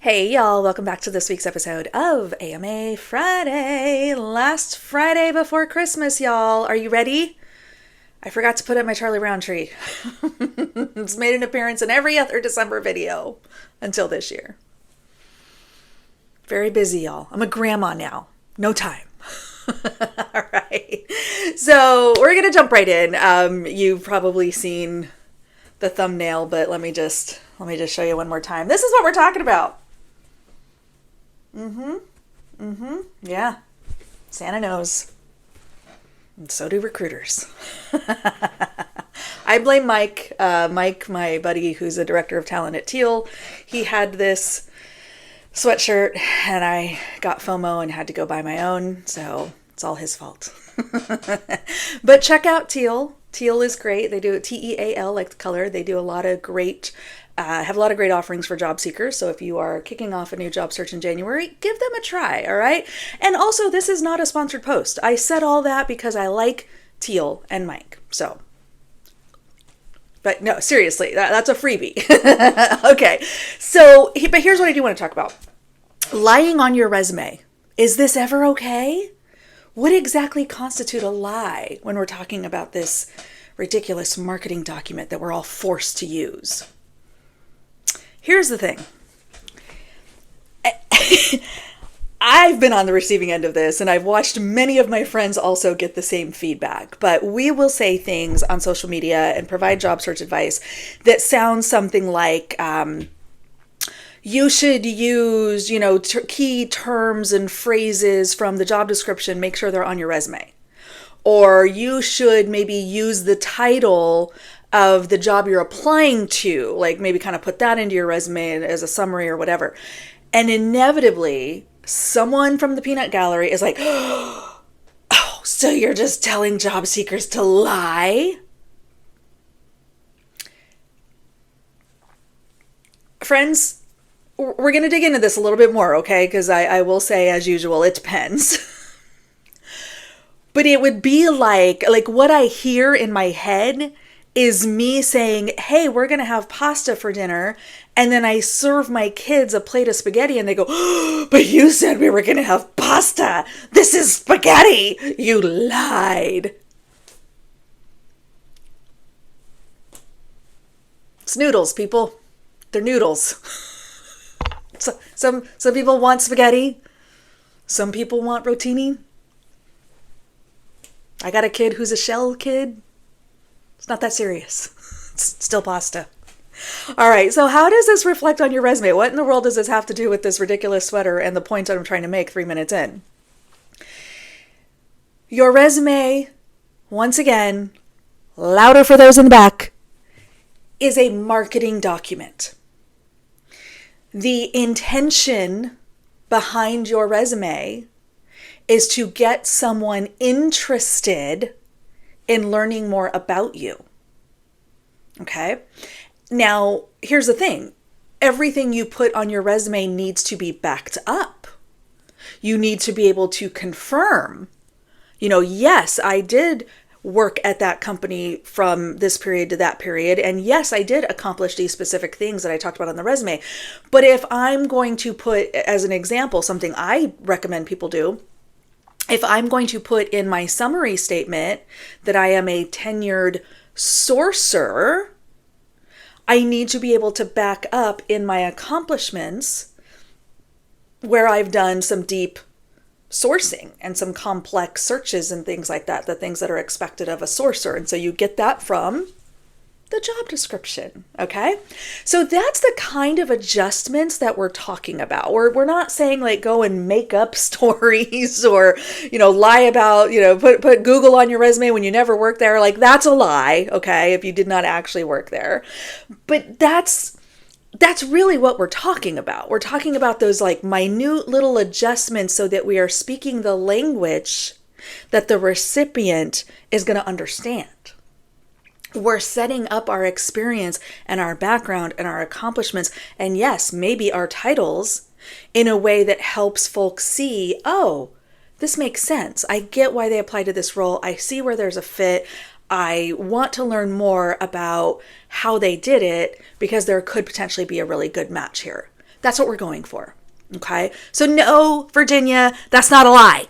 Hey y'all, welcome back to this week's episode of AMA Friday. Last Friday before Christmas, y'all. Are you ready? I forgot to put up my Charlie Brown tree. It's made an appearance in every other December video until this year. Very busy, y'all. I'm a grandma now. No time. All right. So we're going to jump right in. You've probably seen the thumbnail, but let me just show you one more time. This is what we're talking about. Yeah. Santa knows. And so do recruiters. I blame Mike. Mike, my buddy who's a director of talent at Teal, he had this sweatshirt and I got FOMO and had to go buy my own. So it's all his fault. But check out Teal. Teal is great. They do Teal, like the color. They do a lot of great have a lot of great offerings for job seekers. So if you are kicking off a new job search in January, give them a try, all right? And also, this is not a sponsored post. I said all that because I like Teal and Mike. So, but no, seriously, that's a freebie. Okay, so, but here's what I do want to talk about. Lying on your resume. Is this ever okay? What exactly constitute a lie when we're talking about this ridiculous marketing document that we're all forced to use? Here's the thing. I've been on the receiving end of this, and I've watched many of my friends also get the same feedback. But we will say things on social media and provide job search advice that sounds something like, you should use, key terms and phrases from the job description, make sure they're on your resume. Or you should maybe use the title of the job you're applying to, like maybe kind of put that into your resume as a summary or whatever. And inevitably, someone from the peanut gallery is like, oh, so you're just telling job seekers to lie? Friends, we're going to dig into this a little bit more, okay? Because I will say, as usual, it depends. But it would be like what I hear in my head is me saying, hey, we're going to have pasta for dinner. And then I serve my kids a plate of spaghetti and they go, oh, but you said we were going to have pasta. This is spaghetti. You lied. It's noodles, people. They're noodles. So, some people want spaghetti. Some people want rotini. I got a kid who's a shell kid. It's not that serious. It's still pasta. All right, so how does this reflect on your resume? What in the world does this have to do with this ridiculous sweater and the point that I'm trying to make 3 minutes in? Your resume, once again, louder for those in the back, is a marketing document. The intention behind your resume is to get someone interested in learning more about you. Okay? Now, here's the thing. Everything you put on your resume needs to be backed up. You need to be able to confirm, yes, I did work at that company from this period to that period. And yes, I did accomplish these specific things that I talked about on the resume. But if I'm going to put, as an example, something I recommend people do, if I'm going to put in my summary statement that I am a tenured sourcer, I need to be able to back up in my accomplishments where I've done some deep sourcing and some complex searches and things like that, the things that are expected of a sourcer. And so you get that from the job description, okay? So that's the kind of adjustments that we're talking about. We're not saying like go and make up stories or, lie about, put Google on your resume when you never worked there. Like that's a lie, okay, if you did not actually work there. But that's really what we're talking about. We're talking about those like minute little adjustments so that we are speaking the language that the recipient is going to understand. We're setting up our experience and our background and our accomplishments, and yes, maybe our titles in a way that helps folks see, oh, this makes sense. I get why they applied to this role. I see where there's a fit. I want to learn more about how they did it because there could potentially be a really good match here. That's what we're going for. Okay? So no, Virginia, that's not a lie.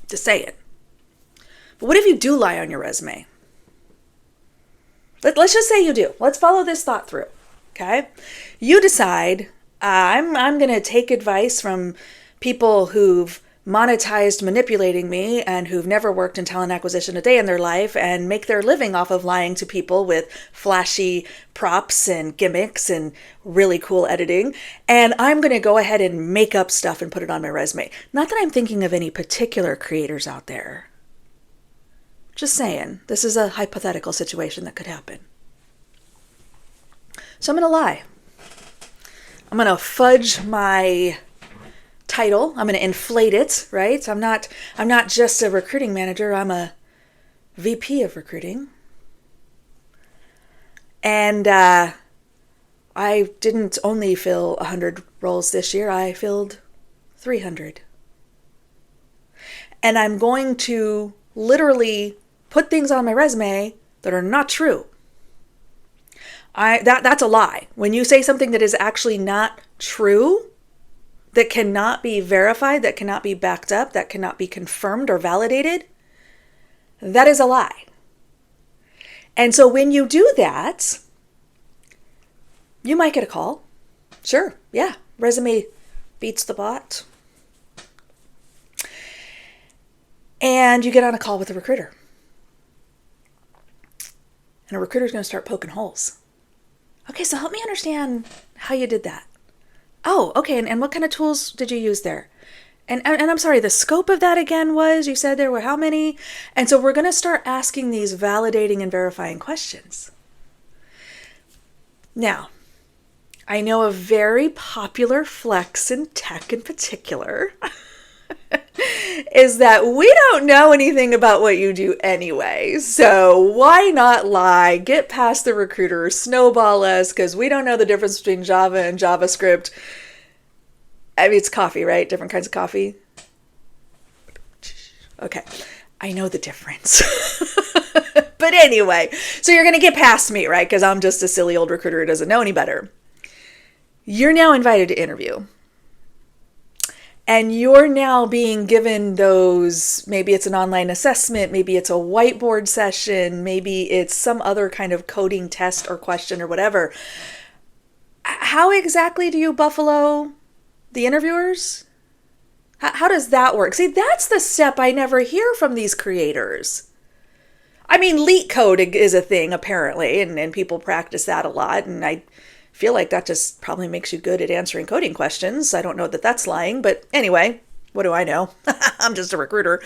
Just say it. But what if you do lie on your resume? Let's just say you do. Let's follow this thought through. Okay? You decide, I'm going to take advice from people who've monetized manipulating me and who've never worked in talent acquisition a day in their life and make their living off of lying to people with flashy props and gimmicks and really cool editing. And I'm going to go ahead and make up stuff and put it on my resume. Not that I'm thinking of any particular creators out there. Just saying, this is a hypothetical situation that could happen. So I'm going to lie. I'm going to fudge my title. I'm going to inflate it, right? I'm not just a recruiting manager. I'm a VP of recruiting. And I didn't only fill 100 roles this year. I filled 300. And I'm going to literally put things on my resume that are not true. That's a lie. When you say something that is actually not true, that cannot be verified, that cannot be backed up, that cannot be confirmed or validated, that is a lie. And so when you do that, you might get a call. Sure, yeah, resume beats the bot. And you get on a call with a recruiter. And a recruiter's going to start poking holes. Okay, so help me understand how you did that. Oh, okay, and what kind of tools did you use there? And I'm sorry, the scope of that again was, you said there were how many? And so we're going to start asking these validating and verifying questions. Now, I know a very popular flex in tech in particular is that we don't know anything about what you do anyway. So why not lie, get past the recruiter, snowball us, because we don't know the difference between Java and JavaScript. I mean, it's coffee, right? Different kinds of coffee. Okay, I know the difference. But anyway, so you're going to get past me, right? Because I'm just a silly old recruiter who doesn't know any better. You're now invited to interview. And you're now being given those, maybe it's an online assessment, maybe it's a whiteboard session, maybe it's some other kind of coding test or question or whatever. How exactly do you buffalo the interviewers? How does that work? See, that's the step I never hear from these creators. I mean, leak code is a thing apparently, and people practice that a lot, and I feel like that just probably makes you good at answering coding questions. I don't know that that's lying, but anyway, what do I know? I'm just a recruiter.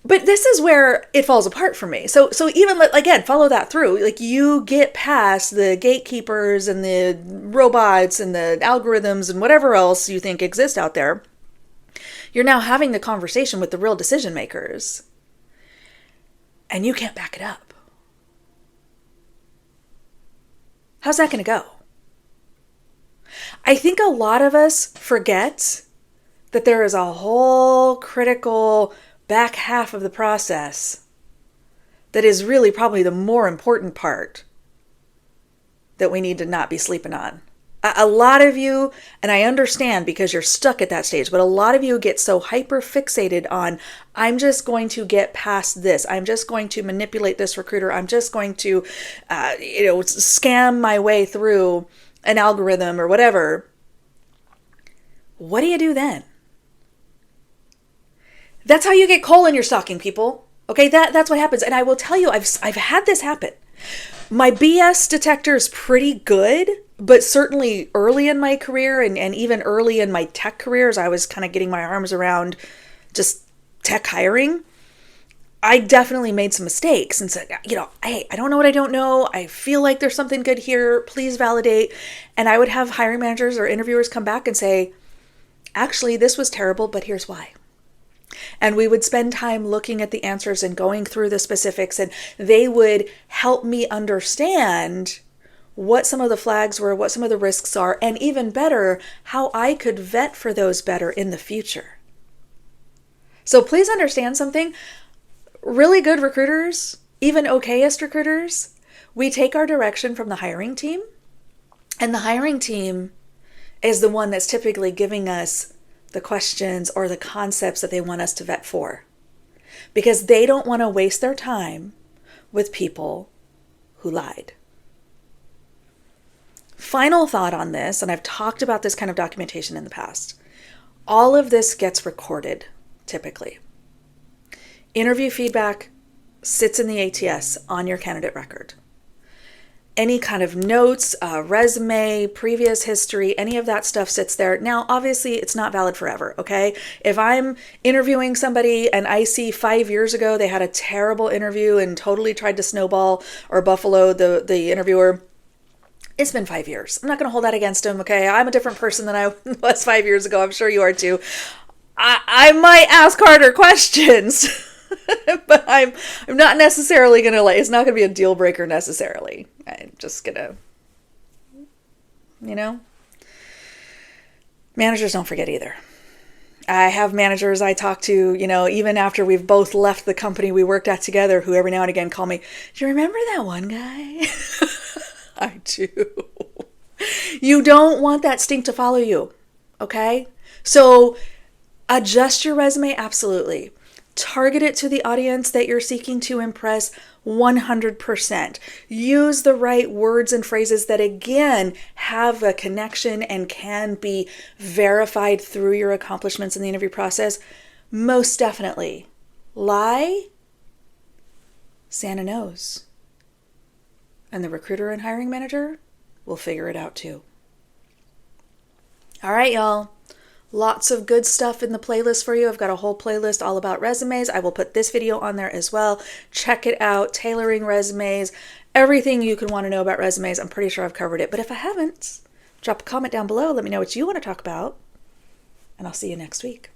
But this is where it falls apart for me. So even, again, follow that through. Like, you get past the gatekeepers and the robots and the algorithms and whatever else you think exists out there. You're now having the conversation with the real decision makers. And you can't back it up. How's that going to go? I think a lot of us forget that there is a whole critical back half of the process that is really probably the more important part that we need to not be sleeping on. A lot of you, and I understand because you're stuck at that stage, but a lot of you get so hyper fixated on, I'm just going to get past this. I'm just going to manipulate this recruiter. I'm just going to, scam my way through an algorithm or whatever. What do you do then? That's how you get coal in your stocking, people. Okay, that's what happens. And I will tell you, I've had this happen. My BS detector is pretty good, but certainly early in my career and even early in my tech career, as I was kind of getting my arms around just tech hiring, I definitely made some mistakes and said, hey, I don't know what I don't know. I feel like there's something good here. Please validate. And I would have hiring managers or interviewers come back and say, actually, this was terrible, but here's why. And we would spend time looking at the answers and going through the specifics, and they would help me understand what some of the flags were, what some of the risks are, and even better, how I could vet for those better in the future. So please understand something. Really good recruiters, even okayest recruiters, we take our direction from the hiring team, and the hiring team is the one that's typically giving us the questions or the concepts that they want us to vet for, because they don't want to waste their time with people who lied. Final thought on this, and I've talked about this kind of documentation in the past. All of this gets recorded, typically. Interview feedback sits in the ATS on your candidate record. Any kind of notes, resume, previous history, any of that stuff sits there. Now, obviously, it's not valid forever, okay? If I'm interviewing somebody and I see 5 years ago they had a terrible interview and totally tried to snowball or buffalo the interviewer, it's been 5 years. I'm not going to hold that against them, okay? I'm a different person than I was 5 years ago. I'm sure you are too. I might ask harder questions, but I'm not necessarily going to, it's not going to be a deal breaker necessarily. I'm just going to, managers don't forget either. I have managers I talk to, even after we've both left the company we worked at together, who every now and again call me, do you remember that one guy? I do. You don't want that stink to follow you, okay? So adjust your resume, absolutely. Target it to the audience that you're seeking to impress 100%. Use the right words and phrases that, again, have a connection and can be verified through your accomplishments in the interview process. Most definitely. Lie? Santa knows. And the recruiter and hiring manager will figure it out too. All right, y'all. Lots of good stuff in the playlist for you. I've got a whole playlist all about resumes. I will put this video on there as well. Check it out. Tailoring resumes. Everything you can want to know about resumes. I'm pretty sure I've covered it. But if I haven't, drop a comment down below. Let me know what you want to talk about. And I'll see you next week.